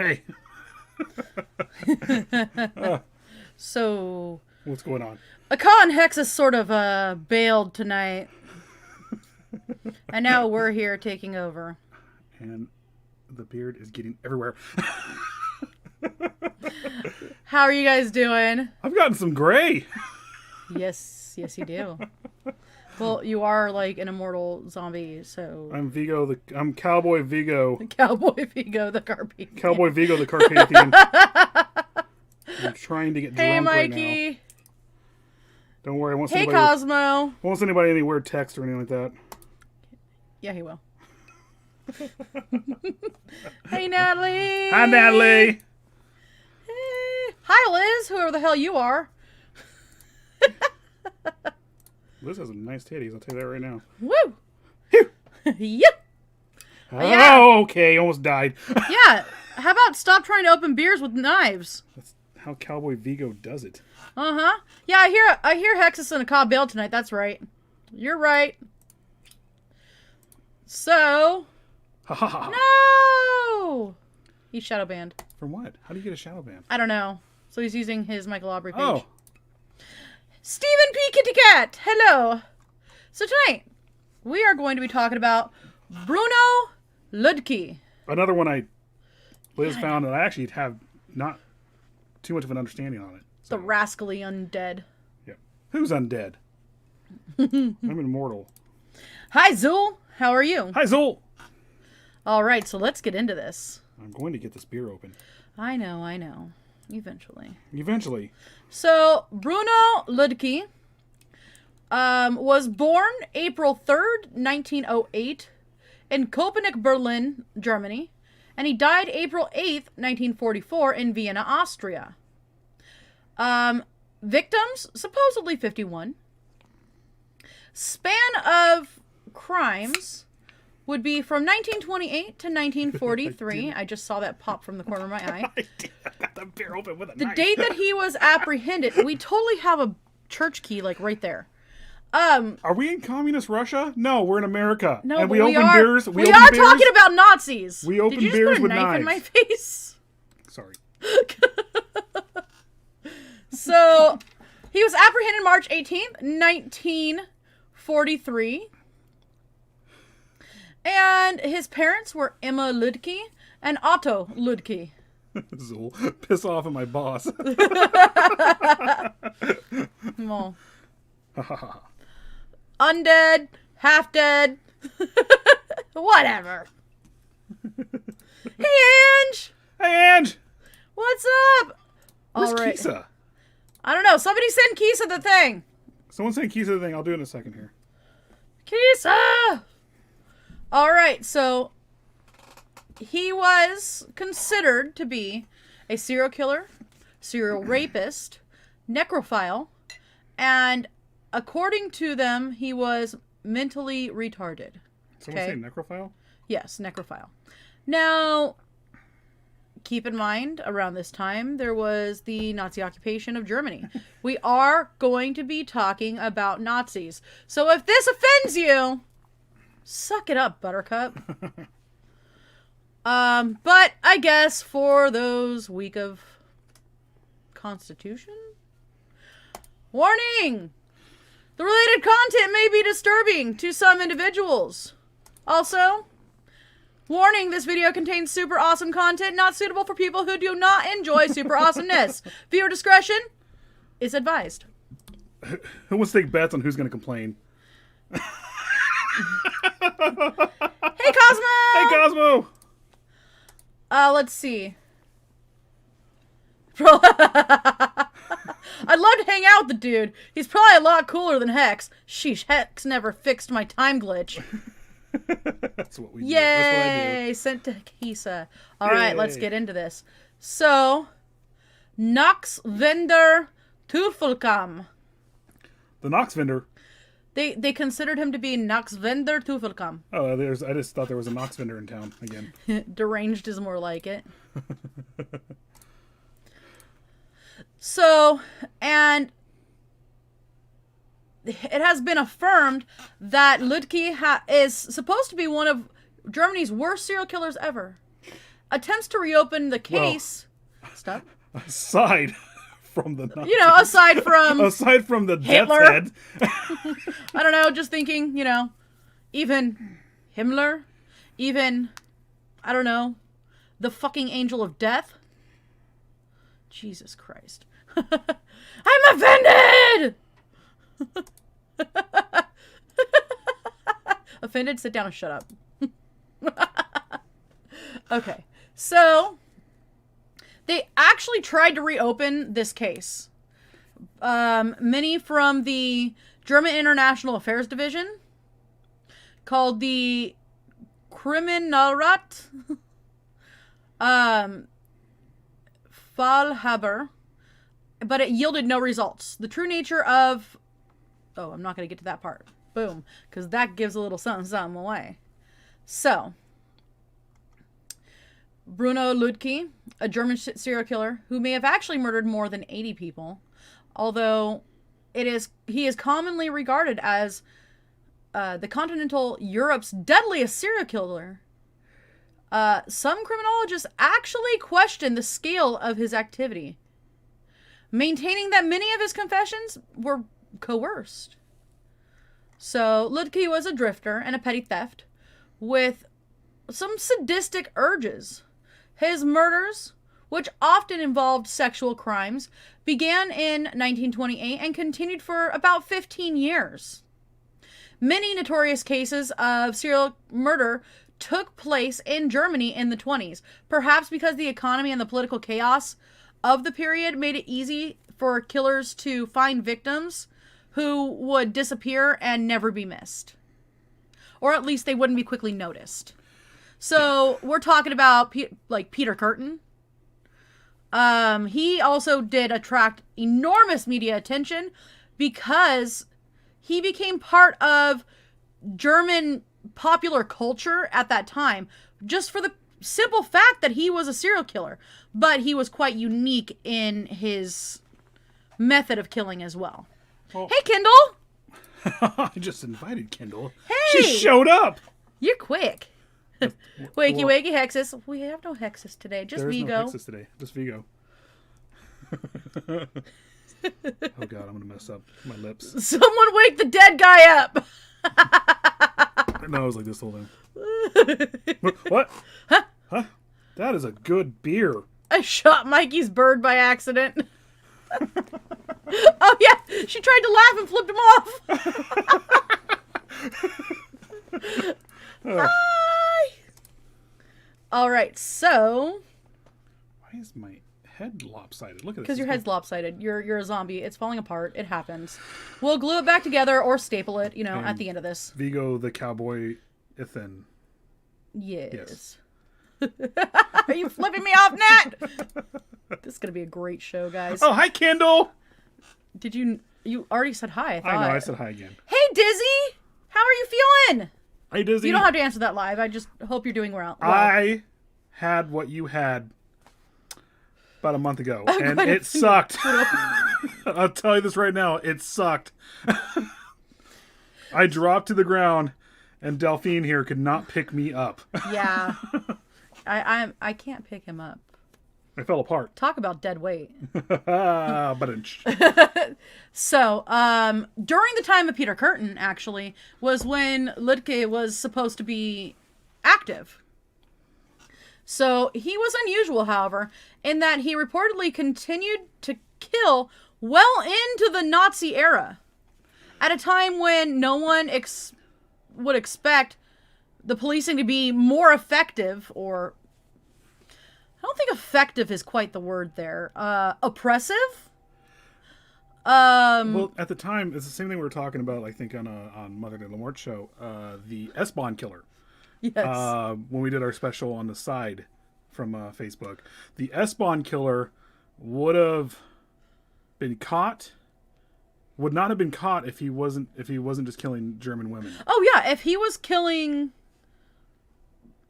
Hey. So... What's going on? Akka and Hexxus sort of bailed tonight. And now we're here taking over. And the beard is getting everywhere. How are you guys doing? I've gotten some gray. Yes, you do. Well, you are like an immortal zombie, so... I'm Cowboy Vigo. Cowboy Vigo the Carpathian. Cowboy Vigo the Carpathian. I'm trying to get drunk right now. Hey, Mikey. Don't worry, I won't Hey, send Cosmo. Won't send anybody any weird text or anything like that. Yeah, he will. Hey, Natalie. Hi, Natalie. Hey. Hi, Liz, whoever the hell you are. Liz has some nice titties, I'll tell you that right now. Woo! Phew. Yep. Oh, Yeah. okay, almost died. Yeah. How about stop trying to open beers with knives? That's how Cowboy Vigo does it. Uh-huh. Yeah, I hear Hexxus and Akka bailed tonight. That's right. You're right. So... Ha ha ha. No! He's shadow banned. From what? How do you get a shadow ban? I don't know. So he's using his Michael Aubrey page. Oh. Stephen P. Kitty Cat! Hello! So tonight, we are going to be talking about Bruno Lüdke. Another one Liz found that I actually have not too much of an understanding on it. So. The rascally undead. Yeah. Who's undead? I'm immortal. Hi, Zool. How are you? Hi, Zool. All right, so let's get into this. I'm going to get this beer open. I know. Eventually. So, Bruno Lüdke was born April 3rd, 1908 in Köpenick, Berlin, Germany, and he died April 8th, 1944 in Vienna, Austria. Victims, supposedly 51. Span of crimes would be from 1928 to 1943. I just saw that pop from the corner of my eye. I did. I got the beer open with a The knife. date that he was apprehended, we totally have a church key like right there. Are we in communist Russia? No, we're in America. No, and but we open are, beers. We are talking about Nazis. We open Did you just beers put a with knife in my knives. face? Sorry. So, he was apprehended March 18th, 1943. And his parents were Emma Lüdke and Otto Lüdke. Zool, piss off at my boss. Well, undead, half dead, whatever. Hey, Ange! Hey, Ange! What's up? Where's All right. Kisa? I don't know. Somebody send Kisa the thing. Someone send Kisa the thing. I'll do it in a second here. Kisa! All right, so he was considered to be a serial killer, serial rapist, necrophile, and according to them, he was mentally retarded. Someone say necrophile? Yes, necrophile. Now, keep in mind, around this time, there was the Nazi occupation of Germany. We are going to be talking about Nazis. So if this offends you, suck it up, Buttercup. But I guess for those weak of constitution? Warning! The related content may be disturbing to some individuals. Also, warning, this video contains super awesome content not suitable for people who do not enjoy super awesomeness. Viewer discretion is advised. Who wants to take bets on who's going to complain? Hey, Cosmo! Hey, Cosmo! Let's see. I'd love to hang out with the dude. He's probably a lot cooler than Hex. Sheesh, Hex never fixed my time glitch. That's what we do. Yay! That's what I do. Sent to Kisa. Alright, let's get into this. So, Nox Vendor Tuffelkam. The Nox vendor. They considered him to be Nox Vendor Tuffelkam. Oh, I just thought there was a Nox vendor in town again. Deranged is more like it. So, and it has been affirmed that Lüdke is supposed to be one of Germany's worst serial killers ever. Attempts to reopen the case... Well, stop. Aside from the Nazis. Aside from... aside from the Hitler. death's head. I don't know, just thinking, even Himmler, even, I don't know, the fucking angel of death. Jesus Christ. I'm offended! Offended? Sit down and shut up. Okay. So, they actually tried to reopen this case. Many from the German International Affairs Division, called the Kriminalrat Fallhaber, but it yielded no results. The true nature of... Oh, I'm not going to get to that part. Boom. Because that gives a little something away. So, Bruno Lüdke, a German serial killer who may have actually murdered more than 80 people, although he is commonly regarded as the continental Europe's deadliest serial killer. Some criminologists actually question the scale of his activity, maintaining that many of his confessions were coerced. So, Lüdke was a drifter and a petty theft with some sadistic urges. His murders, which often involved sexual crimes, began in 1928 and continued for about 15 years. Many notorious cases of serial murder took place in Germany in the 1920s, perhaps because the economy and the political chaos of the period made it easy for killers to find victims who would disappear and never be missed. Or at least they wouldn't be quickly noticed. So we're talking about Peter Curtin. He also did attract enormous media attention because he became part of German popular culture at that time, just for the simple fact that he was a serial killer. But he was quite unique in his method of killing as well. Hey, Kendall! I just invited Kendall. Hey! She showed up! You're quick. Wakey, wakey, Hexxus. We have no Hexxus today, just There is Vigo. no Hexxus today, just Vigo. Oh god, I'm gonna mess up my lips. Someone wake the dead guy up! No, I was like this whole time. What? Huh? Huh? That is a good beer. I shot Mikey's bird by accident. Oh yeah, she tried to laugh and flipped him off. Hi. All right, so Why is my head lopsided? Look at this. because your head's lopsided, you're a zombie. It's falling apart. It happens. We'll glue it back together or staple it. At the end of this. Vigo the cowboy, Ethan. Yes. Are you flipping me off, Nat? This is gonna be a great show, guys. Oh, hi, Kendall. Did you already said hi? I thought. I know. I said hi again. Hey, Dizzy. How are you feeling? Hey, Disney. You don't have to answer that live. I just hope you're doing well. I had what you had about a month ago, and quite a it sucked. I'll tell you this right now. It sucked. I dropped to the ground, and Delphine here could not pick me up. Yeah. I can't pick him up. It fell apart. Talk about dead weight. But So, during the time of Peter Curtin, actually, was when Lüdke was supposed to be active. So, he was unusual, however, in that he reportedly continued to kill well into the Nazi era, at a time when no one would expect the policing to be more effective, or I don't think effective is quite the word there. Oppressive? well, at the time, it's the same thing we were talking about, I think, on Mother de la Mort show. The S-Bond killer. Yes. When we did our special on the side from Facebook. The S-Bond killer would have been caught. Would not have been caught if he wasn't just killing German women. Oh, yeah. If he was killing...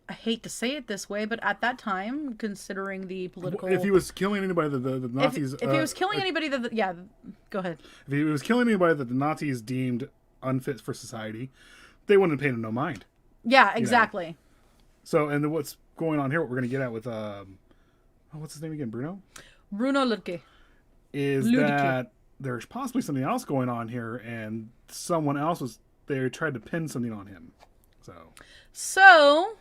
I hate to say it this way, but at that time, considering the political... If he was killing anybody that the Nazis... If he was killing anybody that... Yeah, go ahead. If he was killing anybody that the Nazis deemed unfit for society, they wouldn't have paid him no mind. Yeah, exactly. You know? So, and what's going on here, what we're going to get at with... what's his name again? Bruno Lüdke. That there's possibly something else going on here, and someone else they tried to pin something on him. So...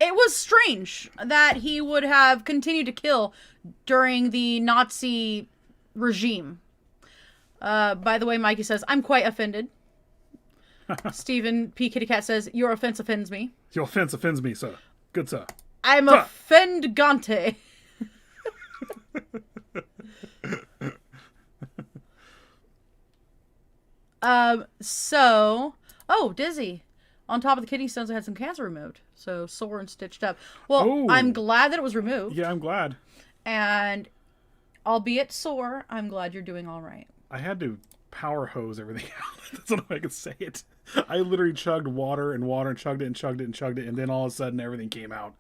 it was strange that he would have continued to kill during the Nazi regime. By the way, Mikey says, I'm quite offended. Stephen P. Kitty Cat says, your offense offends me. Your offense offends me, sir. Good, sir. I'm offendgante. Dizzy. On top of the kidney stones, I had some cancer removed. So, sore and stitched up. Well, I'm glad that it was removed. Yeah, I'm glad. And, albeit sore, I'm glad you're doing all right. I had to power hose everything out. That's the only way I could say it. I literally chugged water and chugged it and chugged it and chugged it, and then all of a sudden everything came out.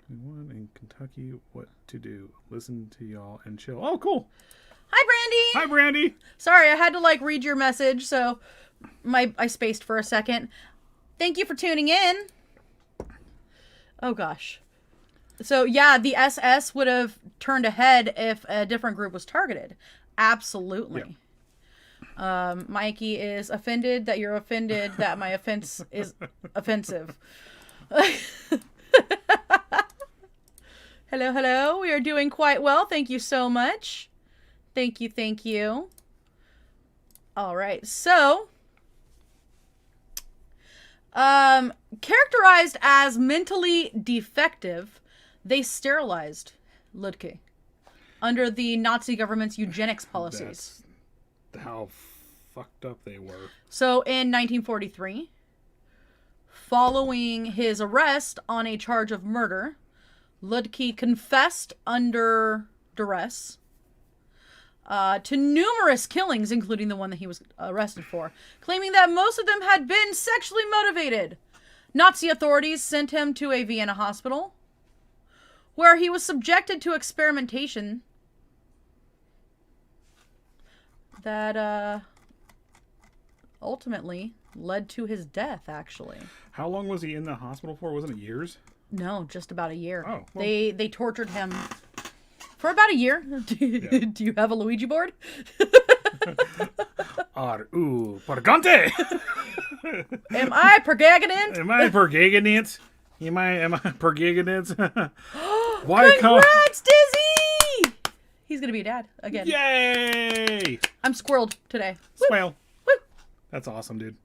In Kentucky, what to do? Listen to y'all and chill. Oh, cool. Hi, Brandy. Hi, Brandy. Sorry, I had to read your message, so I spaced for a second. Thank you for tuning in. Oh gosh. So yeah, the SS would have turned ahead if a different group was targeted. Absolutely. Yeah. Mikey is offended that you're offended that my offense is offensive. Hello, hello. We are doing quite well. Thank you so much. Thank you, thank you. All right, so characterized as mentally defective, they sterilized Lüdke under the Nazi government's eugenics policies. That's how fucked up they were. So in 1943, following his arrest on a charge of murder, Lüdke confessed under duress to numerous killings, including the one that he was arrested for, claiming that most of them had been sexually motivated. Nazi authorities sent him to a Vienna hospital, where he was subjected to experimentation that ultimately led to his death, actually. How long was he in the hospital for? Wasn't it years? No, just about a year. Oh, well. They tortured him for about a year. Do you have a Luigi board? Purgante! Am I pergaginant? Am I pergaginant? Am I pergaginant? Why Congrats, Dizzy! He's gonna be a dad again. Yay! I'm squirreled today. Swale. Woo. That's awesome, dude.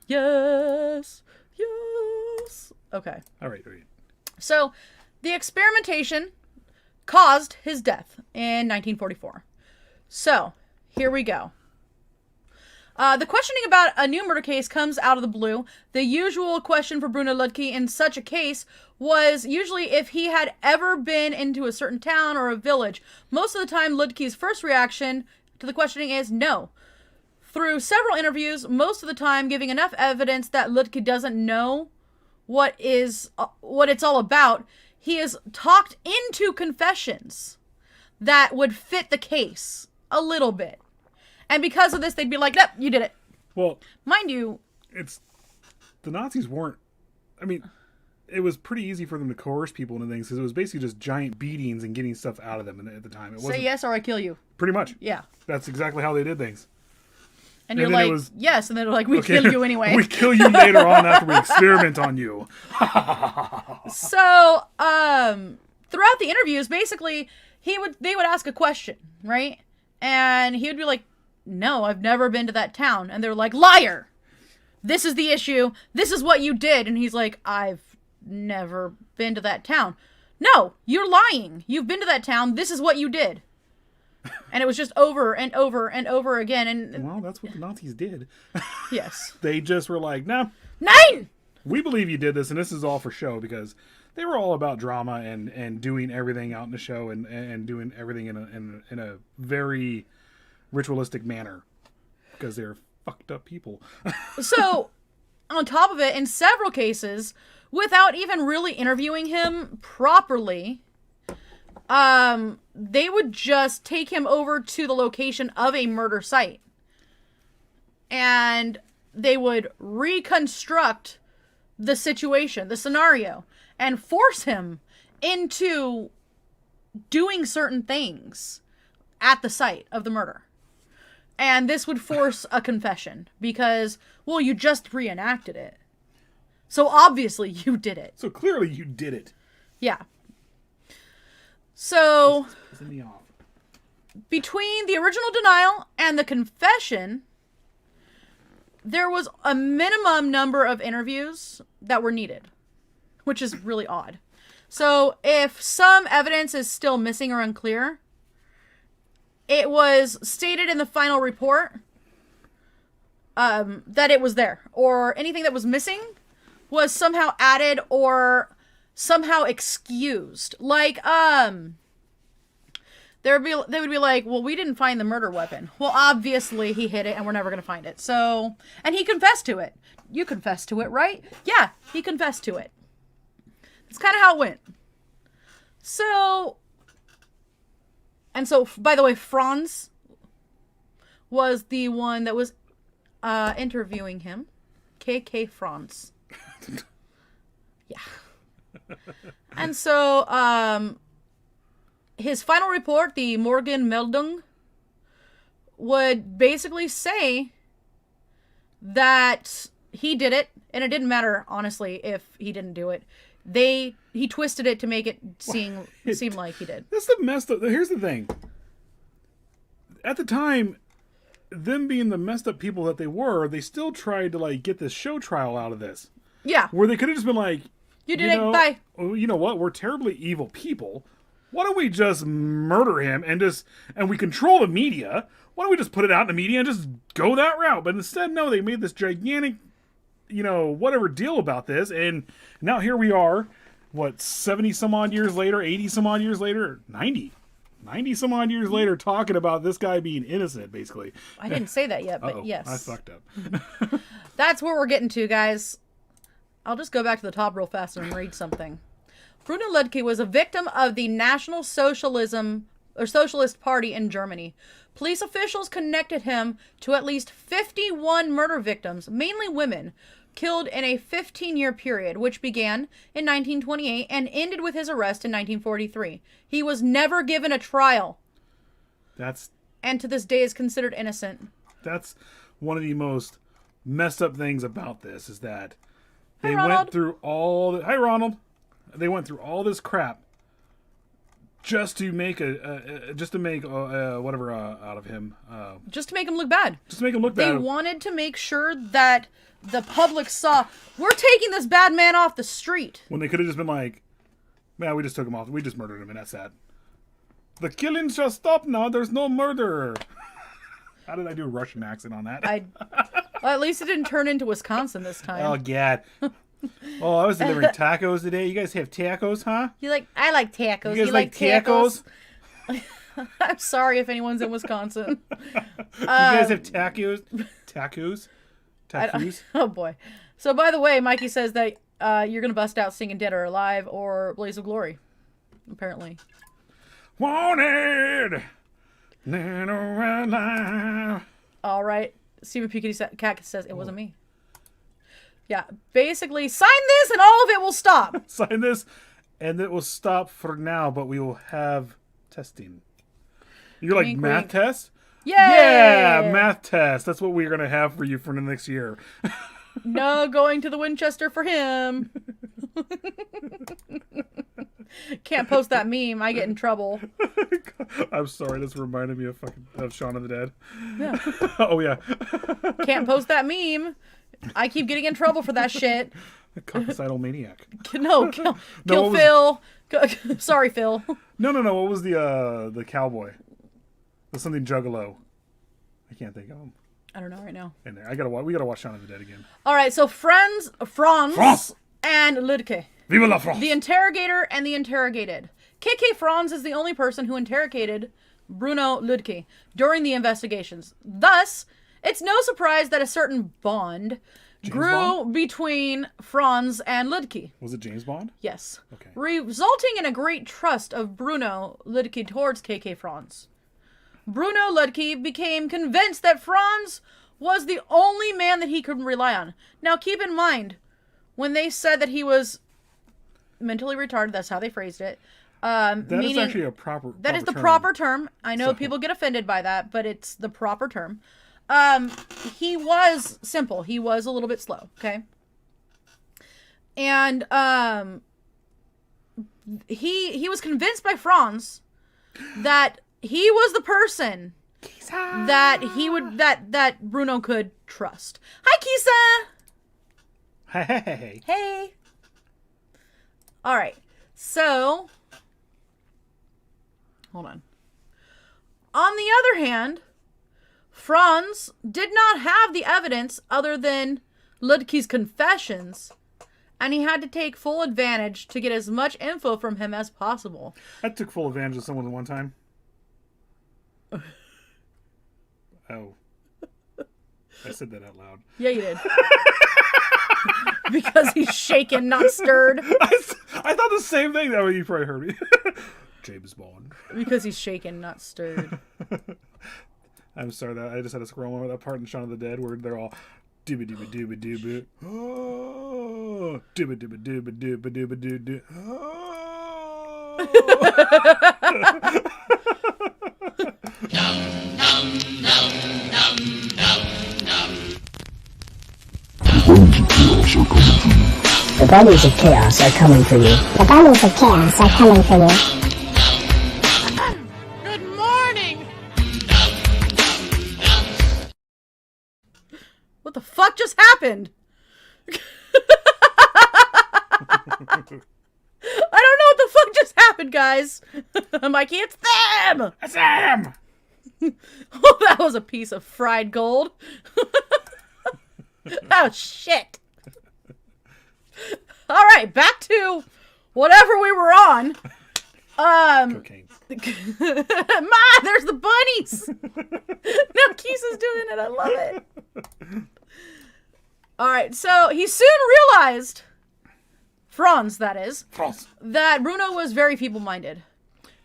Yes. Yes. Okay. All right. So, the experimentation caused his death in 1944. So, here we go. The questioning about a new murder case comes out of the blue. The usual question for Bruno Lüdke in such a case was usually if he had ever been into a certain town or a village. Most of the time, Lüdke's first reaction to the questioning is no. Through several interviews, most of the time giving enough evidence that Lüdke doesn't know what it's all about, he is talked into confessions that would fit the case a little bit. And because of this, they'd be like, nope, you did it. Well, mind you, the Nazis weren't, I mean, it was pretty easy for them to coerce people into things because it was basically just giant beatings and getting stuff out of them at the time. It wasn't, Say yes or I kill you. pretty much. Yeah. That's exactly how they did things. And you're then like, it was- yes, and then they're like, we kill you anyway. We kill you later on after we experiment on you. So, throughout the interviews, basically, they would ask a question, right? And he would be like, no, I've never been to that town. And they're like, liar! This is the issue. This is what you did. And he's like, I've never been to that town. No, you're lying. You've been to that town. This is what you did. And it was just over and over and over again. And Well, that's what the Nazis did. yes. They just were like, nah, 9! we believe you did this, and this is all for show, because they were all about drama and doing everything out in the show and doing everything in a very ritualistic manner, because they're fucked up people. So, on top of it, in several cases, without even really interviewing him properly, they would just take him over to the location of a murder site. And they would reconstruct the situation, the scenario, and force him into doing certain things at the site of the murder. And this would force a confession because, well, you just reenacted it. So obviously you did it. So clearly you did it. Yeah. So, Pissing me off. between the original denial and the confession, there was a minimum number of interviews that were needed, which is really odd. So, if some evidence is still missing or unclear, it was stated in the final report that it was there, or anything that was missing was somehow added or somehow excused. Like, they would be like, well, we didn't find the murder weapon. Well, obviously he hid it and we're never going to find it. So, and he confessed to it. You confessed to it, right? Yeah, he confessed to it. That's kind of how it went. So, and so, by the way, Franz was the one that was interviewing him. KK Franz. Yeah. And so, his final report, the Morgen Meldung, would basically say that he did it, and it didn't matter, honestly, if he didn't do it. He twisted it to make it seem like he did. That's the messed up. Here's the thing. At the time, them being the messed up people that they were, they still tried to like get this show trial out of this. Yeah. Where they could have just been like, You did it, bye. Oh, you know what? We're terribly evil people. Why don't we just murder him and we control the media? Why don't we just put it out in the media and just go that route? But instead, no, they made this gigantic, whatever deal about this. And now here we are, 70 some odd years later, 80 some odd years later, 90 some odd years later, talking about this guy being innocent, basically. I didn't say that yet, but yes. I fucked up. That's where we're getting to, guys. I'll just go back to the top real fast and read something. Bruno Lüdke was a victim of the National Socialist Party in Germany. Police officials connected him to at least 51 murder victims, mainly women, killed in a 15-year period, which began in 1928 and ended with his arrest in 1943. He was never given a trial. And to this day is considered innocent. That's one of the most messed up things about this, is that they Ronald. went through all the... Hi, Ronald. They went through all this crap just to make whatever out of him. Just to make him look bad. Just to make him look bad. They wanted to make sure that the public saw, we're taking this bad man off the street. When they could have just been like, man, we just took him off. We just murdered him, and that's that. The killings shall stop now. There's no murder. How did I do a Russian accent on that? Well, at least it didn't turn into Wisconsin this time. Oh, God. Oh, I was delivering tacos today. You guys have tacos, huh? I like tacos. You guys like tacos? I'm sorry if anyone's in Wisconsin. You guys have tacos? Tacos? Oh, boy. So, by the way, Mikey says that you're going to bust out singing Dead or Alive or Blaze of Glory, apparently. Wanted! Dead or alive. All right. Stephen P. Cat says it wasn't me. Yeah, basically, sign this and all of it will stop. Sign this, and it will stop for now, but we will have testing. You're like, Wink, math wink. test? Yay! Yeah, math test. That's what we're going to have for you for the next year. No going to the Winchester for him. Can't post that meme. I get in trouble. I'm sorry. This reminded me of Shaun of the Dead. Yeah. Oh, yeah. Can't post that meme. I keep getting in trouble for that shit. Coccicidal maniac. No, kill No, what Phil. Sorry, Phil. No. What was the cowboy? The something Juggalo. I can't think of him. I don't know right now. In there, we gotta watch Shaun of the Dead again. All right, so Franz France! and Lüdke. Vive la France! The interrogator and the interrogated. KK Franz is the only person who interrogated Bruno Lüdke during the investigations. Thus, it's no surprise that a certain bond grew between Franz and Lüdke. Was it James Bond? Yes. Okay. Resulting in a great trust of Bruno Lüdke towards KK Franz. Bruno Lüdke became convinced that Franz was the only man that he could rely on. Now, keep in mind, when they said that he was mentally retarded, that's how they phrased it. That is actually a proper That is the term. proper term. I know people get offended by that, but it's the proper term. He was simple. He was a little bit slow, okay? And he was convinced by Franz that he was the person that he would that Bruno could trust. Hi, Kisa. Hey. Hey. All right. So, hold on. On the other hand, Franz did not have the evidence other than Lüdke's confessions, and he had to take full advantage to get as much info from him as possible. I took full advantage of someone one time. Oh. I said that out loud. Yeah, you did. Because he's shaken, not stirred. I thought the same thing. That way you probably heard me. James Bond. Because he's shaken, not stirred. I'm sorry that I just had to scroll over that part in Shaun of the Dead where they're all dooba dooba dooba dooba. Oh, dooba dooba dooba dooba dooba doo doo. The bunnies of chaos are coming for you. The bunnies of chaos are coming for you. Good morning! What the fuck just happened? I don't know what the fuck just happened, guys. Mikey, it's them! It's them! Oh, that was a piece of fried gold. Oh, shit. All right, back to whatever we were on. Cocaine. Ma, there's the bunnies. No, Kisa's doing it. I love it. All right, so he soon realized, Franz, that is, France. that Bruno was very feeble-minded.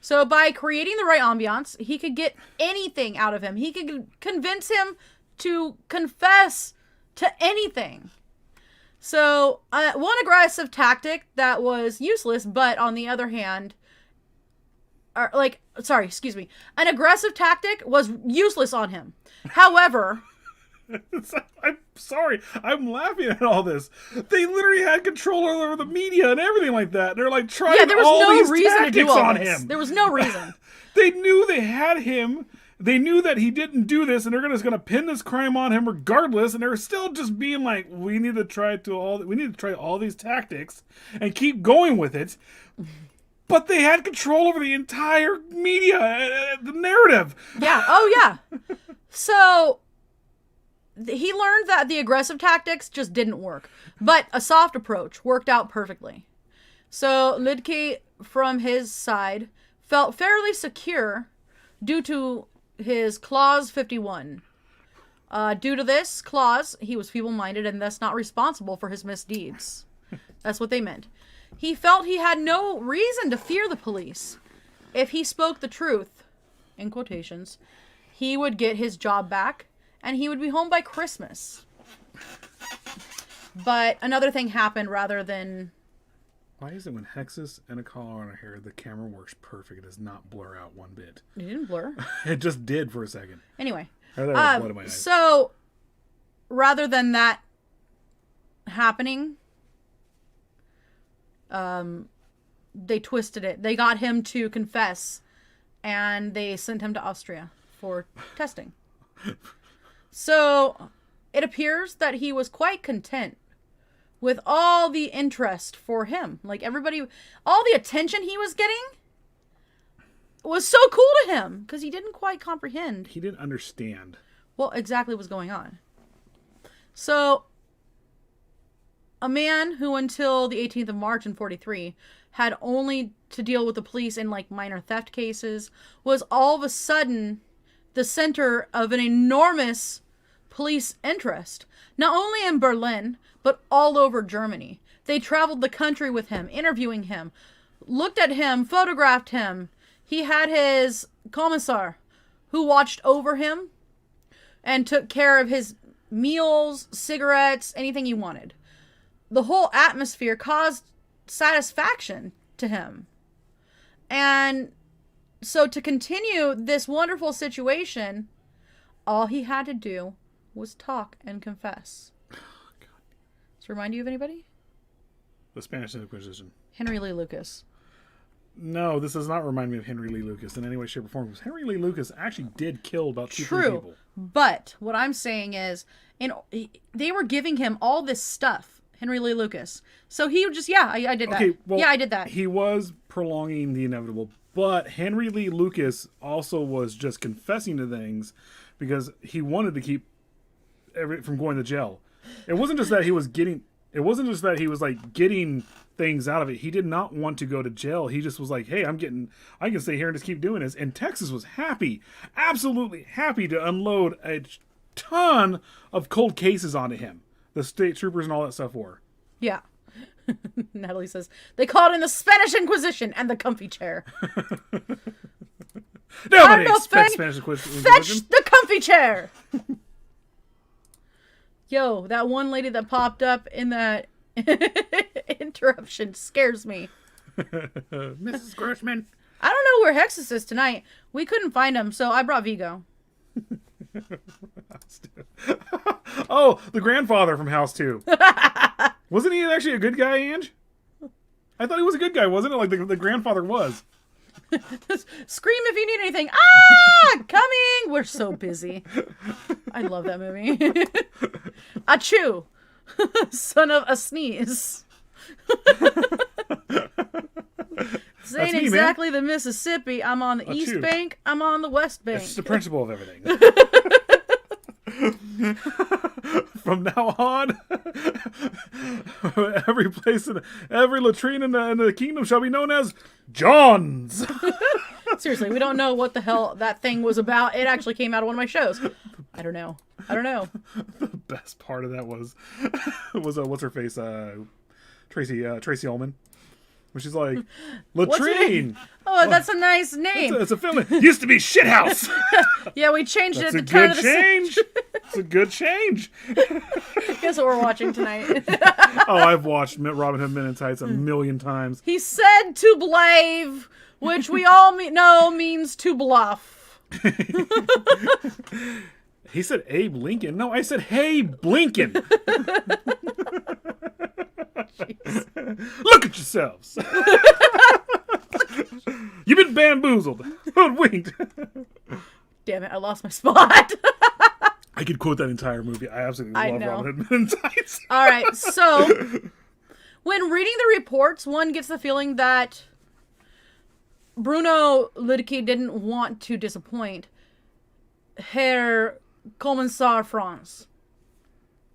So by creating the right ambiance, he could get anything out of him. He could convince him to confess to anything. So one aggressive tactic that was useless, but on the other hand, an aggressive tactic was useless on him. However... I'm sorry. I'm laughing at all this. They literally had control over the media and everything like that. They're like trying there was all no these reason to tactics do all on this. him. There was no reason. They knew they had him. They knew that he didn't do this, and they're just going to pin this crime on him regardless. And they're still just being like, we need to try all these tactics and keep going with it. But they had control over the entire media, the narrative. Yeah. Oh, yeah. So he learned that the aggressive tactics just didn't work, but a soft approach worked out perfectly. So Lüdke, from his side, felt fairly secure due to his Clause 51. Due to this clause, he was feeble-minded and thus not responsible for his misdeeds. That's what they meant. He felt he had no reason to fear the police. If he spoke the truth, in quotations, he would get his job back and he would be home by Christmas. But another thing happened rather than... Why is it when Hexxus and Akka are on our hair, the camera works perfect? It does not blur out one bit. It didn't blur. It just did for a second. Anyway. I thought it was blood in my eyes. So, rather than that happening, they twisted it. They got him to confess, and they sent him to Austria for testing. So, it appears that he was quite content with all the interest for him. Like, everybody, all the attention he was getting was so cool to him, because he didn't quite comprehend. He didn't understand. What exactly was going on. So, a man who until the 18th of March in 43 had only to deal with the police in like minor theft cases was all of a sudden the center of an enormous police interest, not only in Berlin, but all over Germany. They traveled the country with him, interviewing him, looked at him, photographed him. He had his commissar who watched over him and took care of his meals, cigarettes, anything he wanted. The whole atmosphere caused satisfaction to him. And so to continue this wonderful situation, all he had to do was talk and confess. Does it remind you of anybody? The Spanish Inquisition. Henry Lee Lucas. No, this does not remind me of Henry Lee Lucas in any way, shape, or form. Because Henry Lee Lucas actually did kill about 2 people. But what I'm saying is, they were giving him all this stuff, Henry Lee Lucas. So he would just, I did that. Okay, well, I did that. He was prolonging the inevitable, but Henry Lee Lucas also was just confessing to things because he wanted to keep from going to jail. It wasn't just that he was getting. It wasn't just that he was like getting things out of it. He did not want to go to jail. He just was like, hey, I can stay here and just keep doing this. And Texas was happy, absolutely happy to unload a ton of cold cases onto him. The state troopers and all that stuff were. Yeah. Natalie says, they called in the Spanish Inquisition and the comfy chair. Nobody expects Spanish Inquisition. Fetch the comfy chair! Yo, that one lady that popped up in that interruption scares me. Mrs. Grossman. I don't know where Hexxus is tonight. We couldn't find him, so I brought Vigo. Oh, the grandfather from House 2. Wasn't he actually a good guy, Ange? I thought he was a good guy, wasn't it? Like the grandfather was. Scream if you need anything. Ah! Coming! We're so busy. I love that movie. Achoo! Son of a sneeze. This ain't me, exactly the Mississippi. I'm on the Achoo. East Bank. I'm on the West Bank. It's the principle of everything. From now on, every place, every latrine in the kingdom shall be known as John's. Seriously, we don't know what the hell that thing was about. It actually came out of one of my shows. I don't know. The best part of that was what's her face, Tracy Ullman. When she's like, latrine. Oh, that's a nice name. It's a film. It used to be Shithouse. Yeah, we changed That's it a at the turn good of the change. It's a good change. Guess what we're watching tonight? Oh, I've watched Robin Hood Men in Tights a million times. He said to blave, which we all know means to bluff. He said Abe Lincoln. No, I said Hey Blinken. Look at yourselves. You've been bamboozled, hoodwinked. Damn it, I lost my spot. I could quote that entire movie. I absolutely love Robin Hood Men in Tights. All right, so when reading the reports, one gets the feeling that Bruno Lüdke didn't want to disappoint Herr Kommissar Franz.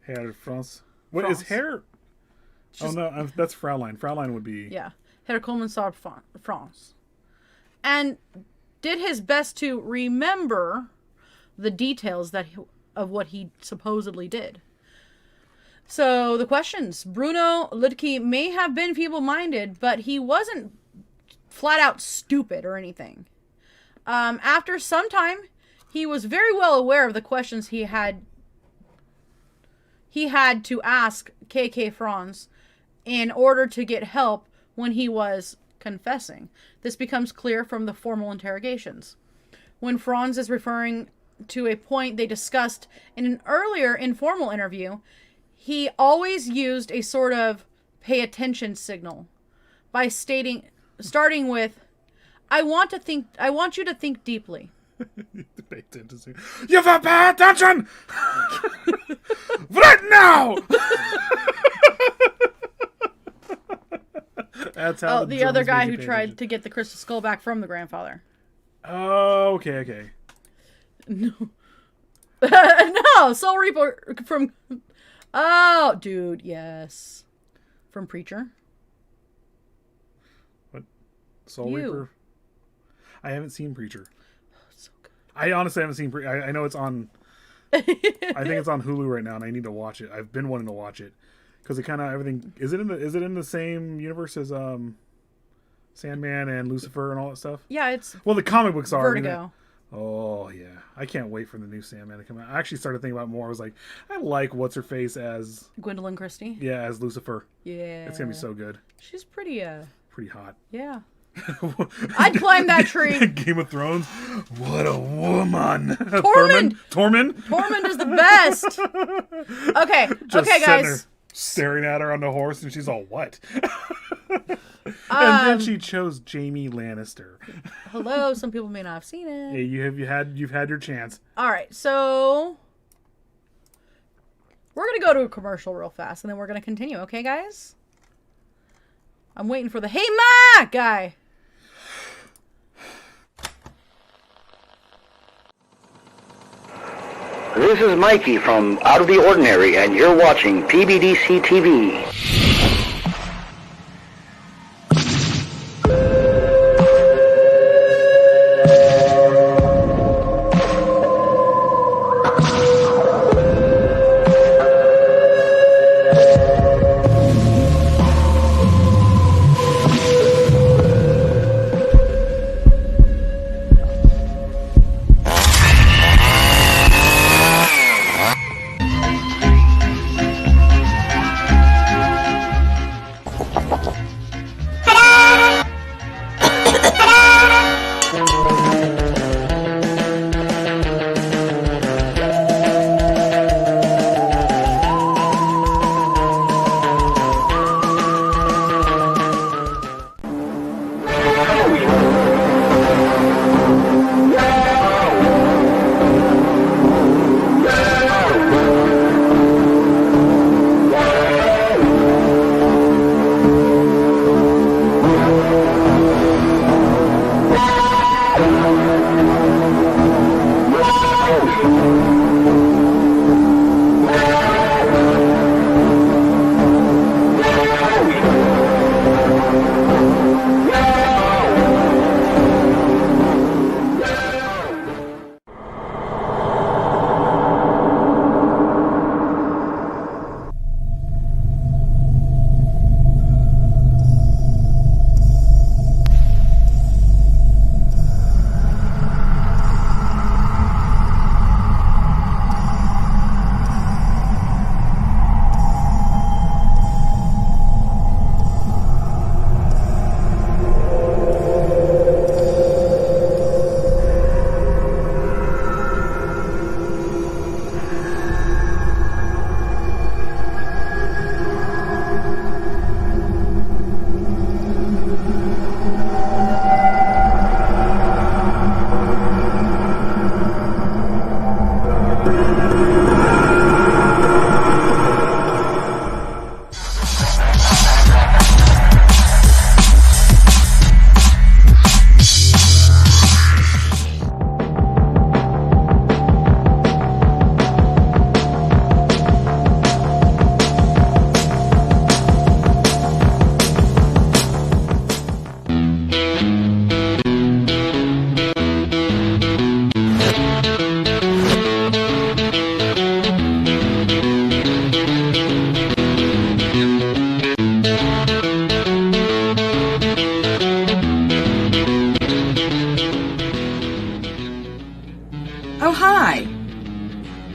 Herr Franz. What is Herr? Oh no, that's Fraulein. Fraulein would be... Yeah, Herr Kommissar Franz. And did his best to remember the details of what he supposedly did. So, the questions. Bruno Lüdke may have been feeble-minded, but he wasn't flat out stupid or anything. After some time, he was very well aware of the questions he had he had to ask KK Franz in order to get help when he was confessing. This becomes clear from the formal interrogations. When Franz is referring to a point they discussed in an earlier informal interview, he always used a sort of pay attention signal by starting with, I want you to think deeply. Pay attention. You have to pay attention! Right now! That's how the other guy who tried to get the crystal skull back from the grandfather. Oh, okay. No. No, Soul Reaper from... Oh, dude, yes. From Preacher. What? Soul Reaper? I haven't seen Preacher. So good. I honestly haven't seen Preacher. I know it's on... I think it's on Hulu right now, and I need to watch it. I've been wanting to watch it. Because it kind of everything... Is it in the same universe as Sandman and Lucifer and all that stuff? Yeah, it's... Well, the comic books are. Vertigo. Oh, yeah. I can't wait for the new Sandman to come out. I actually started thinking about it more. I was like, I like What's-Her-Face as... Gwendolyn Christie. Yeah, as Lucifer. Yeah. It's going to be so good. She's pretty, Pretty hot. Yeah. I'd climb that tree. Game of Thrones. What a woman. Tormund. Tormund is the best. Okay. Just okay, guys. there staring at her on the horse, and she's all, what? And then she chose Jaime Lannister. Hello, some people may not have seen it. Yeah, you've had your chance. All right, so we're gonna go to a commercial real fast, and then we're gonna continue. Okay, guys? I'm waiting for the "Hey Ma" guy. This is Mikey from Out of the Ordinary, and you're watching PBDC TV.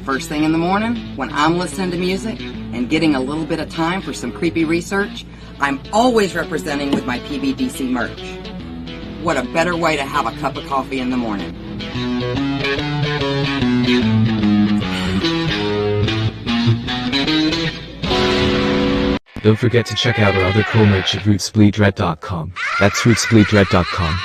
First thing in the morning, when I'm listening to music and getting a little bit of time for some creepy research, I'm always representing with my PBDC merch. What a better way to have a cup of coffee in the morning. Don't forget to check out our other cool merch at rootsbleedred.com. That's rootsbleedred.com.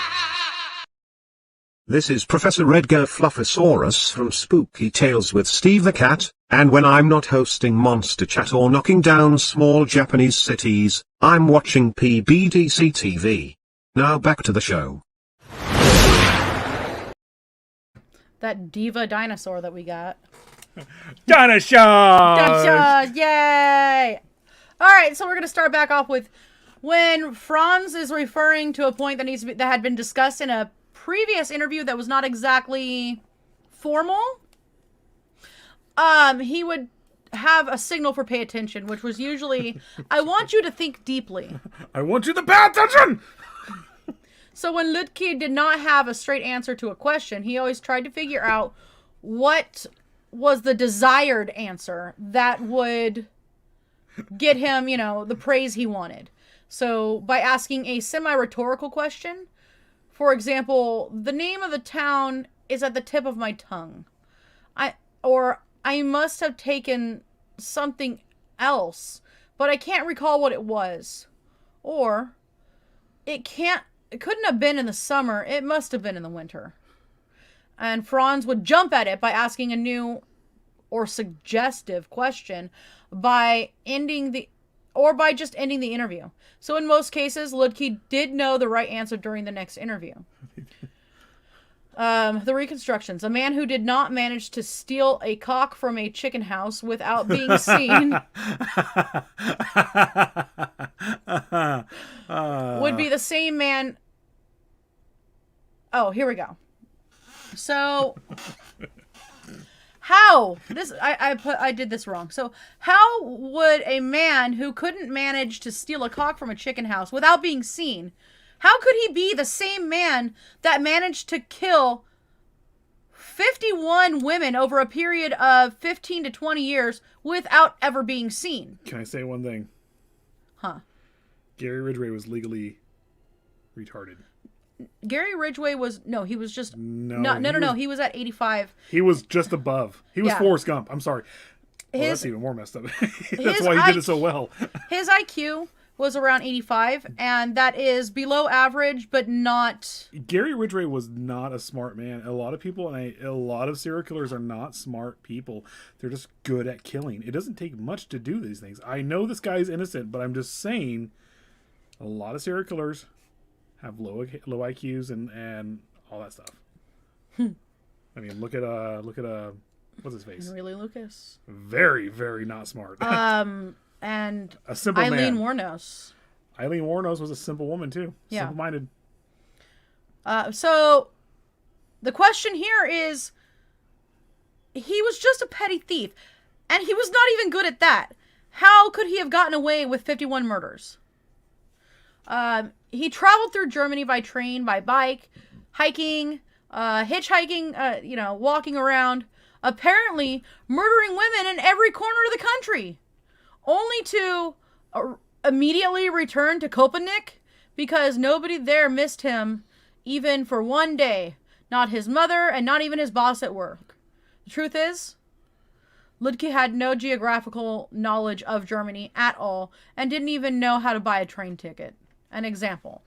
This is Professor Edgar Fluffosaurus from Spooky Tales with Steve the Cat, and when I'm not hosting Monster Chat or knocking down small Japanese cities, I'm watching PBDC TV. Now back to the show. That diva dinosaur that we got. Dinosaurs! Dinosaurs! Yay! Alright, so we're going to start back off with when Franz is referring to a point that had been discussed in a previous interview that was not exactly formal. He would have a signal for pay attention, which was usually, I want you to think deeply. I want you to pay attention! So when Lüdke did not have a straight answer to a question, he always tried to figure out what was the desired answer that would get him, the praise he wanted. So by asking a semi-rhetorical question, for example, the name of the town is at the tip of my tongue. I must have taken something else, but I can't recall what it was. Or it couldn't have been in the summer. It must have been in the winter. And Franz would jump at it by asking a new or suggestive question by just ending the interview. So in most cases, Lüdke did know the right answer during the next interview. The reconstructions. A man who did not manage to steal a cock from a chicken house without being seen would be the same man. Oh, here we go. So how I did this wrong. So how would a man who couldn't manage to steal a cock from a chicken house without being seen, how could he be the same man that managed to kill 51 women over a period of 15 to 20 years without ever being seen? Can I say one thing? Huh. Gary Ridgway was legally retarded. Gary Ridgway was he was just No. he was at 85. He was just above. He was Yeah. Forrest Gump. I'm sorry. That's even more messed up. That's his why he did it so well. His IQ was around 85, and that is below average, but not. Gary Ridgway was not a smart man. A lot of people and a lot of serial killers are not smart people. They're just good at killing. It doesn't take much to do these things. I know this guy's innocent, but I'm just saying a lot of serial killers have low IQs and all that stuff. I mean, look at what's his face? Henry Lee Lucas. Very, very not smart. And a simple Eileen man. Wuornos. Eileen Wuornos was a simple woman too. Yeah. Simple-minded. So the question here is, he was just a petty thief, and he was not even good at that. How could he have gotten away with 51 murders? He traveled through Germany by train, by bike, hiking, hitchhiking, walking around, apparently murdering women in every corner of the country, only to immediately return to Köpenick because nobody there missed him even for one day. Not his mother and not even his boss at work. The truth is, Lüdke had no geographical knowledge of Germany at all and didn't even know how to buy a train ticket. An example.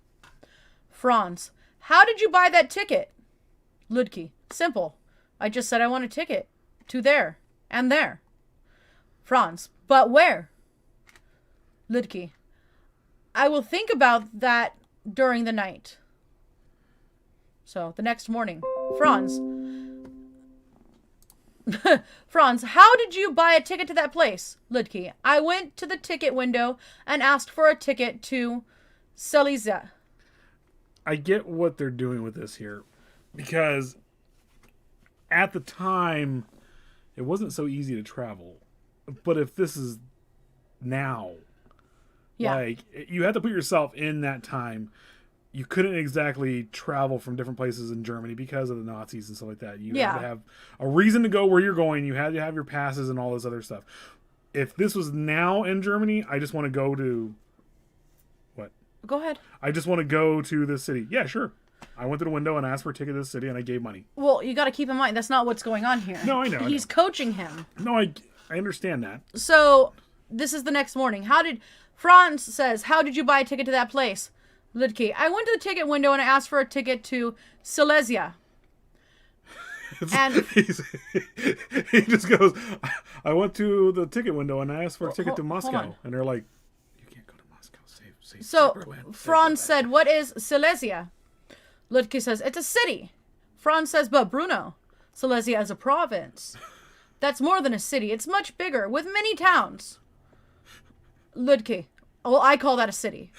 Franz, how did you buy that ticket? Lüdke, simple. I just said I want a ticket to there and there. Franz, but where? Lüdke, I will think about that during the night. So, the next morning. Franz, how did you buy a ticket to that place? Lüdke, I went to the ticket window and asked for a ticket to Silesia. I get what they're doing with this here, because at the time, it wasn't so easy to travel. But if this is now, Yeah. like, you have to put yourself in that time. you couldn't exactly travel from different places in Germany because of the Nazis and stuff like that. You had to have a reason to go where you're going. You had to have your passes and all this other stuff. If this was now in Germany, I just want to go to... What? Go ahead. I just want to go to this city. Yeah, sure. I went to the window and asked for a ticket to the city, and I gave money. Well, you got to keep in mind, that's not what's going on here. No, I know. He's coaching him. No, I understand that. So, this is the next morning. Franz says, how did you buy a ticket to that place? Lüdke, I went to the ticket window and I asked for a ticket to Silesia. And he just goes, I went to the ticket window and I asked for a ticket to Moscow. And they're like, you can't go to Moscow. Save Berlin. Franz said, what is Silesia? Lüdke says, it's a city. Franz says, but Bruno, Silesia is a province. That's more than a city. It's much bigger, with many towns. Lüdke, well, I call that a city.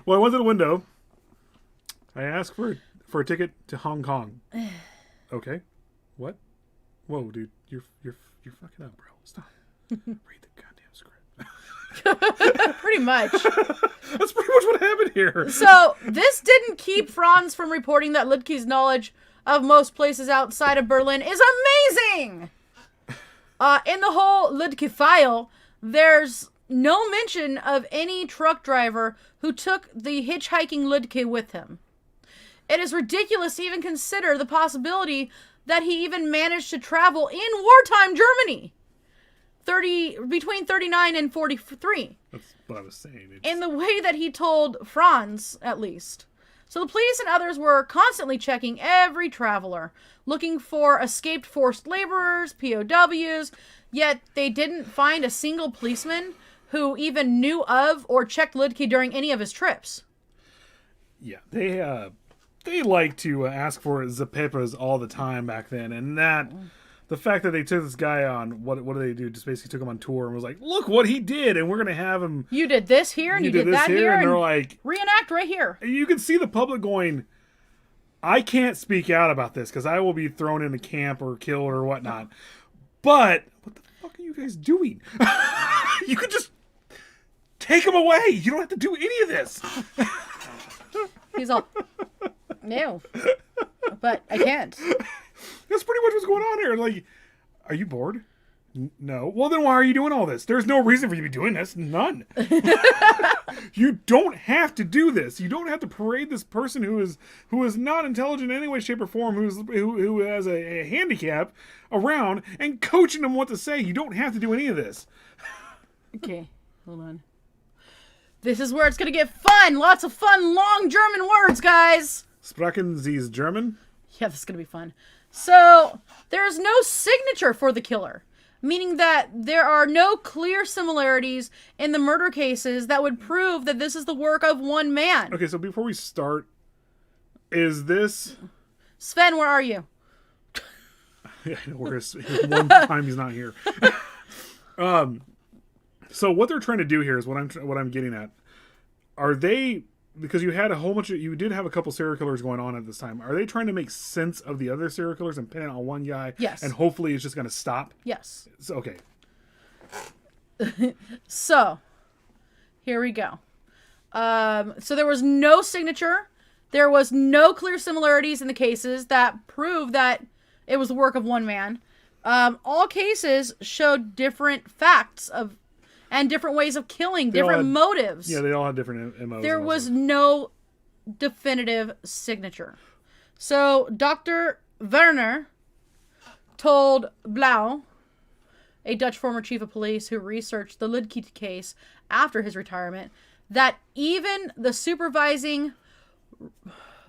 Well, I went to the window. I asked for a ticket to Hong Kong. Okay. What? Whoa, dude, you're fucking up, bro. Stop. Read the goddamn script. Pretty much. That's pretty much what happened here. So, this didn't keep Franz from reporting that Lüdke's knowledge of most places outside of Berlin is amazing! In the whole Lüdke file, there's no mention of any truck driver who took the hitchhiking Lüdke with him. It is ridiculous to even consider the possibility that he even managed to travel in wartime Germany. Between 39 and 43. That's what I was saying. In the way that he told Franz, at least. So the police and others were constantly checking every traveler, looking for escaped forced laborers, POWs, yet they didn't find a single policeman who even knew of or checked Lüdke during any of his trips. Yeah, they like to ask for Zapepas all the time back then, and that the fact that they took this guy on, what did they do? Just basically took him on tour and was like, look what he did, and we're gonna have him. You did this here, and you did that here, and they're like, reenact right here. You can see the public going, I can't speak out about this because I will be thrown into camp or killed or whatnot. But what the fuck are you guys doing? You could just take him away. You don't have to do any of this. He's all, no, but I can't. That's pretty much what's going on here. Like, are you bored? No. Well, then why are you doing all this? There's no reason for you to be doing this. None. You don't have to do this. You don't have to parade this person who is not intelligent in any way, shape, or form, who has a handicap around and coaching them what to say. You don't have to do any of this. Okay, hold on. This is where it's going to get fun. Lots of fun, long German words, guys. Sprechen Sie German? Yeah, this is going to be fun. So, there's no signature for the killer, meaning that there are no clear similarities in the murder cases that would prove that this is the work of one man. Okay, so before we start, is this... Sven, where are you? Yeah, one time he's not here. So what they're trying to do here is what I'm getting at. Are they, because you did have a couple serial killers going on at this time. Are they trying to make sense of the other serial killers and pin it on one guy? Yes. And hopefully it's just going to stop? Yes. So, okay. So, here we go. So there was no signature. There was no clear similarities in the cases that prove that it was the work of one man. All cases showed different facts and different ways of killing, different motives. Yeah, they all had different MOs. There was no definitive signature. So Dr. Werner told Blau, a Dutch former chief of police who researched the Lüdke case after his retirement, that even the supervising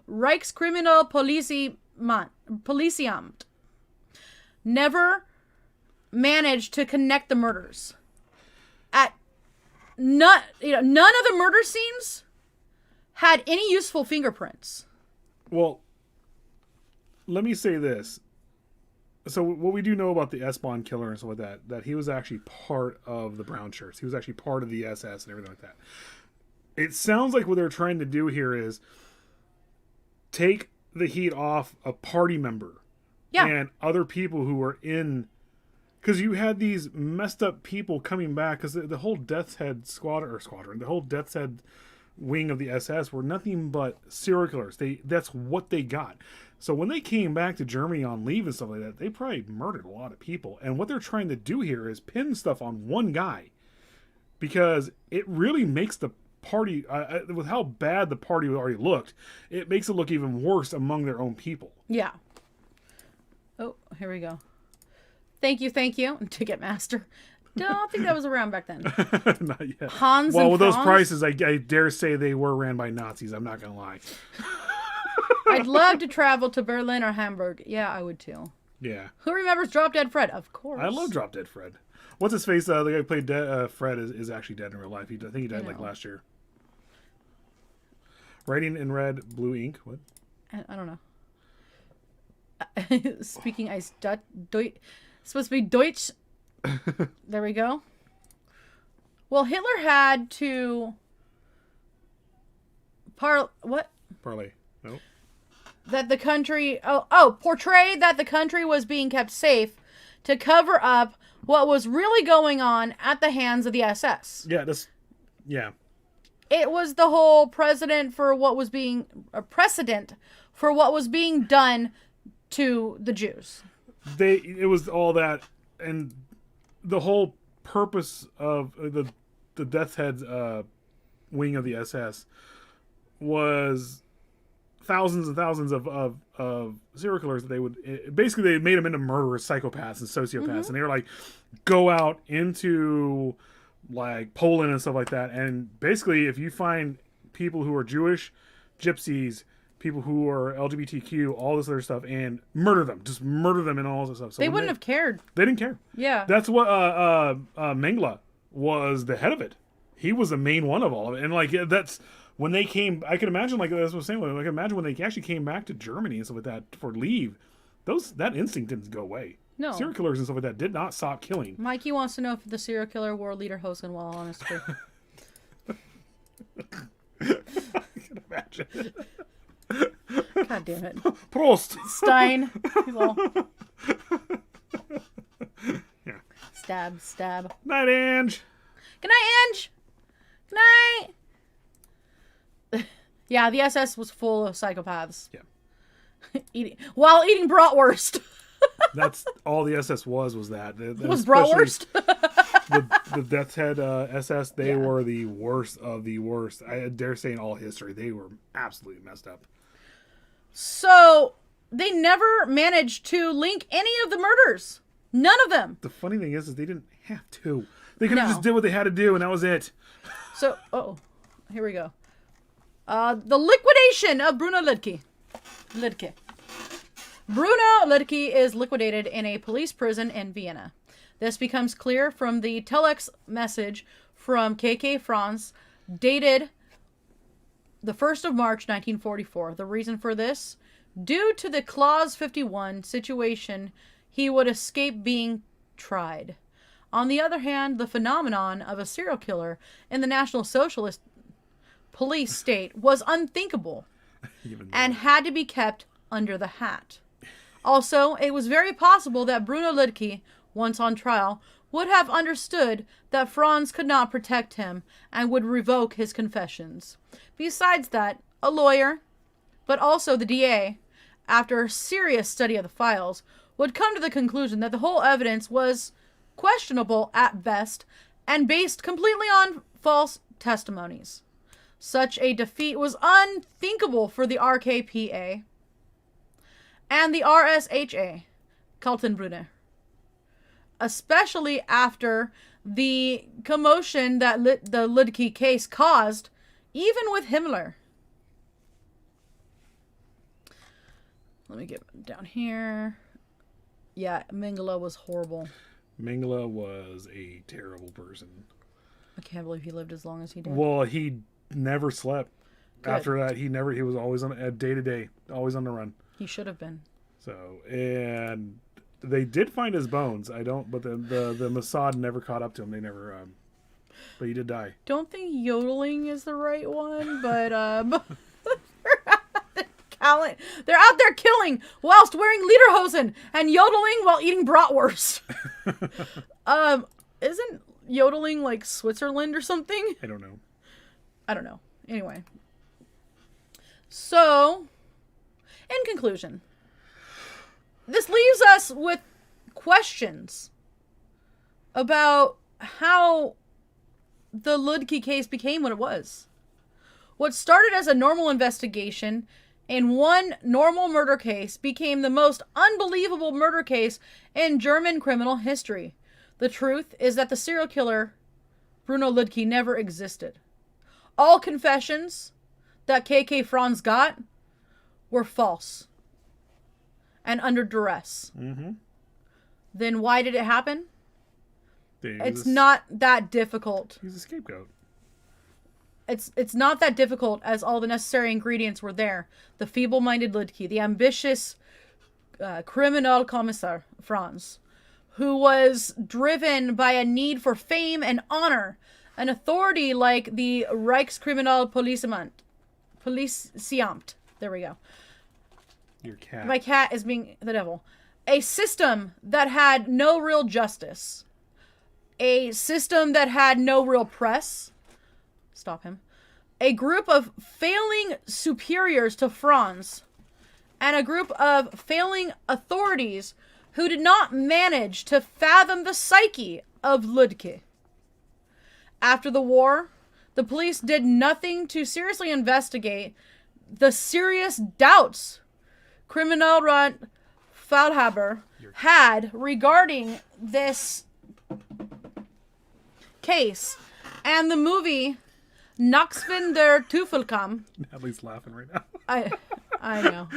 Reichskriminalpolizeiamt never managed to connect the murders. None of the murder scenes had any useful fingerprints. Well, let me say this. So what we do know about the S-Bahn killer and stuff like that he was actually part of the brown shirts. He was actually part of the SS and everything like that. It sounds like what they're trying to do here is take the heat off a party member. Yeah. And other people who were in... Because you had these messed up people coming back, because the whole Death's Head squadron, the whole Death's Head wing of the SS were nothing but serial killers. That's what they got. So when they came back to Germany on leave and stuff like that, they probably murdered a lot of people. And what they're trying to do here is pin stuff on one guy, because it really makes the party, with how bad the party already looked, it makes it look even worse among their own people. Yeah. Oh, here we go. Thank you, Ticketmaster. Don't think that was around back then. Not yet. Hans well, and with those Franz? prices, I dare say they were ran by Nazis. I'm not gonna lie. I'd love to travel to Berlin or Hamburg. Yeah, I would too. Yeah. Who remembers Drop Dead Fred? Of course. I love Drop Dead Fred. What's his face? The guy who played Fred is actually dead in real life. I think he died like last year. Writing in red, blue ink. What? I don't know. Speaking as Deutsch. Supposed to be Deutsch. There we go. Well, Hitler had to what? Parlay. Nope. That the country portrayed that the country was being kept safe to cover up what was really going on at the hands of the SS. Yeah. It was the whole precedent for what was being done to the Jews. It was all that, and the whole purpose of the Death's Head wing of the SS was thousands and thousands of serial killers that they made them into murderers, psychopaths, and sociopaths, and they were like, go out into like Poland and stuff like that, and basically if you find people who are Jewish, gypsies, people who are LGBTQ, all this other stuff, and murder them, just murder them and all this stuff. So they wouldn't have cared. They didn't care. Yeah. That's what Mengele was the head of it. He was the main one of all of it. And like that's when they came, I can imagine, like as I was saying, I can imagine when they actually came back to Germany and stuff like that for leave, that instinct didn't go away. No. Serial killers and stuff like that did not stop killing. Mikey wants to know if the serial killer wore lederhosen while on his trip. I can imagine. God damn it. Prost. Stein. He's all... Yeah. Stab. Night, Ange. Good night, Ange. Good night. Yeah, the SS was full of psychopaths. Yeah. While eating bratwurst. That's all the SS was that. Was bratwurst? the Death's Head SS, they were the worst of the worst. I dare say in all history, they were absolutely messed up. So they never managed to link any of the murders. None of them. The funny thing is they didn't have to. They could have just did what they had to do, and that was it. So, here we go. The liquidation of Bruno Lüdke. Bruno Lüdke is liquidated in a police prison in Vienna. This becomes clear from the telex message from KK France, dated the 1st of March, 1944. The reason for this? Due to the Clause 51 situation, he would escape being tried. On the other hand, the phenomenon of a serial killer in the National Socialist police state was unthinkable and had to be kept under the hat. Also, it was very possible that Bruno Lüdke, once on trial, would have understood that Franz could not protect him and would revoke his confessions. Besides that, a lawyer, but also the DA, after a serious study of the files, would come to the conclusion that the whole evidence was questionable at best and based completely on false testimonies. Such a defeat was unthinkable for the RKPA and the RSHA, Kaltenbrunner, especially after the commotion that the Lüdke case caused, even with Himmler. Let me get down here. Yeah, Mengele was horrible. Mengele was a terrible person. I can't believe he lived as long as he did. Well, he never slept. Good. After that, he was always on a day to day, always on the run. He should have been. So, and they did find his bones. But the Mossad never caught up to him. They never, but he did die. Don't think yodeling is the right one, but they're out there killing whilst wearing lederhosen and yodeling while eating bratwurst. Isn't yodeling like Switzerland or something? I don't know. Anyway. So, in conclusion, this leaves us with questions about how the Lüdke case became what it was. What started as a normal investigation in one normal murder case became the most unbelievable murder case in German criminal history. The truth is that the serial killer, Bruno Lüdke, never existed. All confessions that KK Franz got were false and under duress. Mm-hmm. Then why did it happen? It's not that difficult. He's a scapegoat. It's not that difficult, as all the necessary ingredients were there. The feeble-minded Lüdke, the ambitious Kriminalkommissar Franz, who was driven by a need for fame and honor, an authority like the Reichskriminalpolizeiamt. There we go. Your cat. My cat is being the devil. A system that had no real justice. A system that had no real press. Stop him. A group of failing superiors to Franz. And a group of failing authorities who did not manage to fathom the psyche of Lüdke. After the war, the police did nothing to seriously investigate the serious doubts Kriminalrat Faulhaber had regarding this case. And the movie Nachtwin der Teufel kam. Natalie's laughing right now. I know.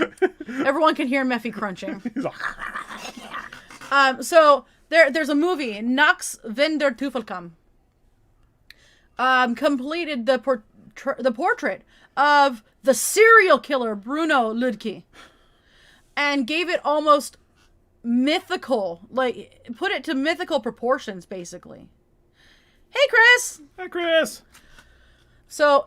Everyone can hear Meffy crunching. He's like, So there's a movie, Nachtwin der Teufel kam. Completed the portrait of the serial killer Bruno Lüdke, and gave it almost mythical, like put it to mythical proportions, basically. Hey, Chris. Hi, Chris. So,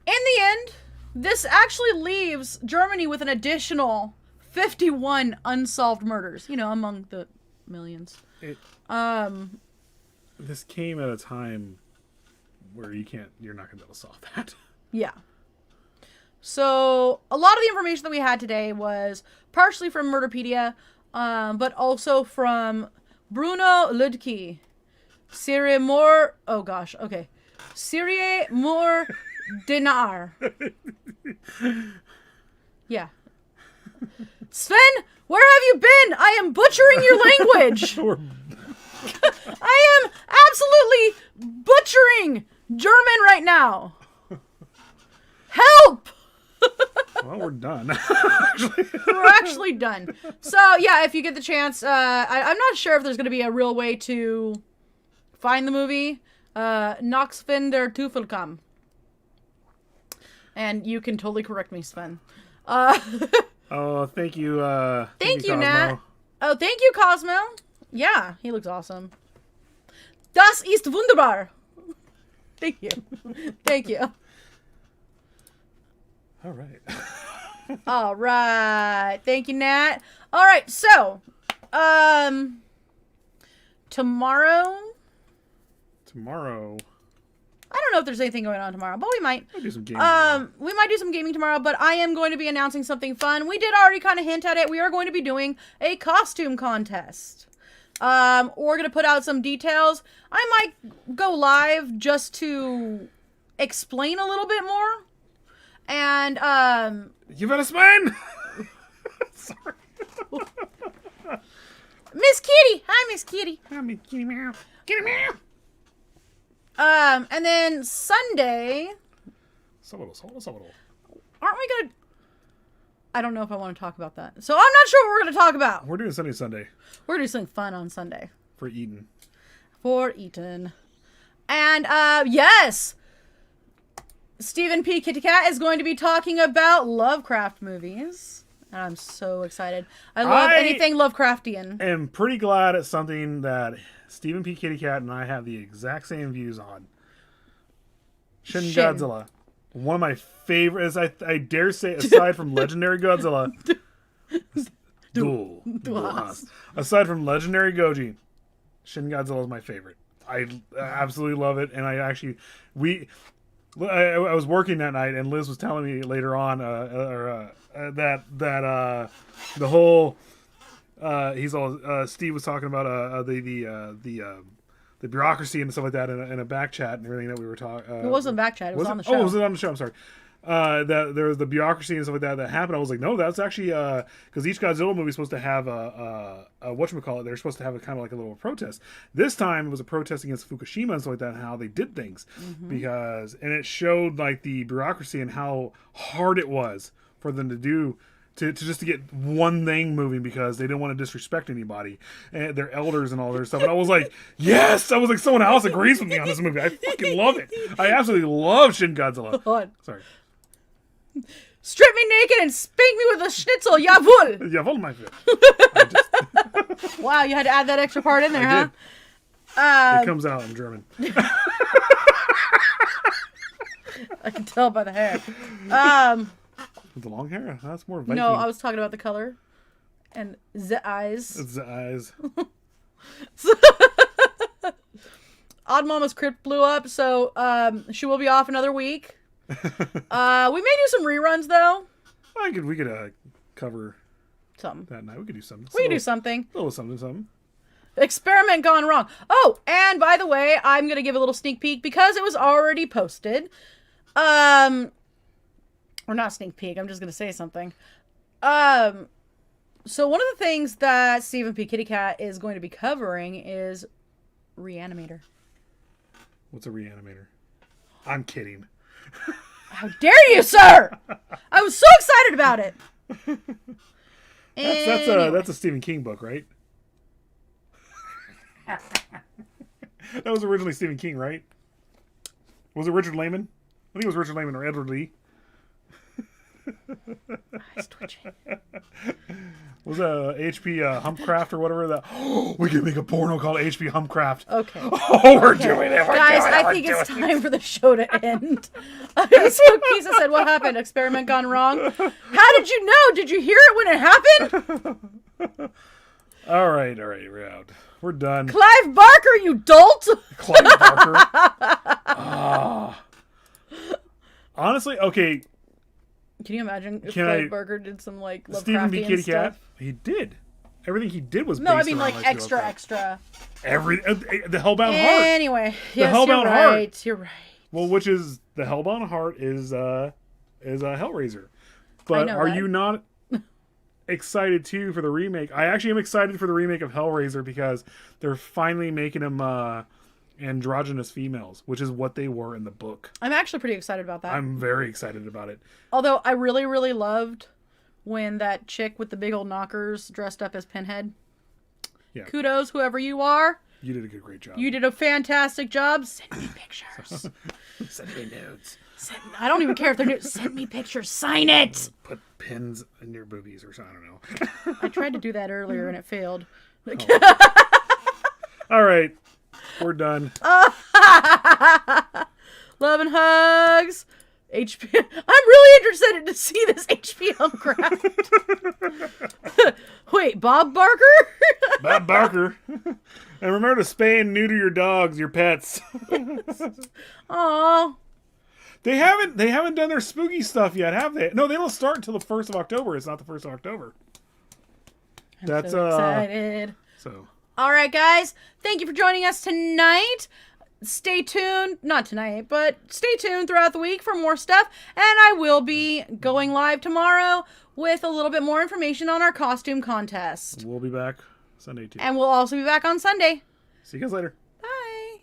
in the end, this actually leaves Germany with an additional 51 unsolved murders. You know, among the millions. This came at a time where you're not gonna be able to solve that. Yeah. So, a lot of the information that we had today was partially from Murderpedia, but also from Bruno Lüdke. Serie Mor... Oh, gosh. Okay. Serie Mor Dinar. Yeah. Sven, where have you been? I am butchering your language. I am absolutely butchering German right now. Help! Well, we're done. We're actually done. So, yeah, if you get the chance, I'm not sure if there's going to be a real way to find the movie. Nachtwin der Teufel kam. And you can totally correct me, Sven. Oh, thank you. Thank you, Cosmo. Nat. Oh, thank you, Cosmo. Yeah, he looks awesome. Das ist wunderbar. Thank you. Thank you. All right. All right. Thank you, Nat. All right. So, tomorrow. I don't know if there's anything going on tomorrow, but we might. We'll do some gaming tomorrow. We might do some gaming tomorrow, but I am going to be announcing something fun. We did already kind of hint at it. We are going to be doing a costume contest. We're going to put out some details. I might go live just to explain a little bit more. And, You better spin! Sorry. Miss Kitty! Hi, Miss Kitty. Hi, Miss Kitty Meow. Kitty Meow. And then Sunday... Aren't we gonna... I don't know if I want to talk about that. So I'm not sure what we're gonna talk about. We're doing Sunday. We're doing something fun on Sunday. For Eaton. And, yes! Stephen P. Kitty Cat is going to be talking about Lovecraft movies. And I'm so excited. I love anything Lovecraftian. I'm pretty glad it's something that Stephen P. Kitty Cat and I have the exact same views on. Shin Godzilla. One of my favorites, I dare say, aside from Legendary Godzilla. Duel. Aside from Legendary Goji, Shin Godzilla is my favorite. I absolutely love it. And I was working that night, and Liz was telling me later on that the whole Steve was talking about the bureaucracy and stuff like that in a back chat and everything that we were talking. It wasn't back chat. It was on the show. Oh, was it on the show? I'm sorry. That there was the bureaucracy and stuff like that happened. I was like, no, that's actually because each Godzilla movie is supposed to have a whatchamacallit. They're supposed to have a kind of like a little protest. This time it was a protest against Fukushima and stuff like that, and how they did things and it showed like the bureaucracy and how hard it was for them to do. To get one thing moving because they didn't want to disrespect anybody and their elders and all their stuff. And I was like, yes! I was like, someone else agrees with me on this movie. I fucking love it. I absolutely love Shin Godzilla. Sorry. Strip me naked and spank me with a schnitzel, jawohl! Jawohl, my friend. Wow, you had to add that extra part in there, I huh? did. It comes out in German. I can tell by the hair. With the long hair? That's more Viking. No, I was talking about the color. And the eyes. It's the eyes. Odd Mama's Crypt blew up, so she will be off another week. We may do some reruns, though. We could cover something that night. We could do something. We could do something. A little something. Experiment gone wrong. Oh, and by the way, I'm going to give a little sneak peek because it was already posted. Or not sneak peek, I'm just going to say something. So one of the things that Stephen P. Kitty Cat is going to be covering is Reanimator. What's a Reanimator? I'm kidding. How dare you, sir! I was so excited about it. That's a Stephen King book, right? That was originally Stephen King, right? Was it Richard Lehman? I think it was Richard Lehman or Edward Lee. Eyes twitching. Was H.P. Humpcraft or whatever that? We can make a porno called H.P. Humpcraft. Okay. Oh, we're doing it. Guys, I think it's time for the show to end. So Kisa said, what happened? Experiment gone wrong? How did you know? Did you hear it when it happened? All right, we're out. We're done. Clive Barker, you dolt! Clive Barker. Honestly, okay. Can you imagine if Clive Barker did some like Lovecraftian Stephen B. Kitty stuff? Cat? He did. Everything he did was no, based I mean around, like extra. The Hellbound Heart. Anyway, the yes, Hellbound you're Heart. right. You're right. Well, which is the Hellbound Heart is a Hellraiser. But are you not excited too for the remake? I actually am excited for the remake of Hellraiser because they're finally making them androgynous females, which is what they were in the book. I'm actually pretty excited about that. I'm very excited about it. Although I really, really loved when that chick with the big old knockers dressed up as Pinhead. Yeah. Kudos, whoever you are. You did a great job. You did a fantastic job. Send me pictures. Send me nudes. I don't even care if they're nudes. Send me pictures. Sign it. Put pins in your boobies or something. I don't know. I tried to do that earlier and it failed. Oh. All right. We're done. Love and hugs. HP. I'm really interested to see this HP Humpcraft. Wait, Bob Barker? Bob Barker. And remember to spay and neuter your dogs, your pets. Aww. They haven't done their spooky stuff yet, have they? No, they don't start until the 1st of October. It's not the 1st of October. I'm so excited. So. All right, guys. Thank you for joining us tonight. Stay tuned. Not tonight, but stay tuned throughout the week for more stuff. And I will be going live tomorrow with a little bit more information on our costume contest. We'll be back Sunday, too. And we'll also be back on Sunday. See you guys later. Bye.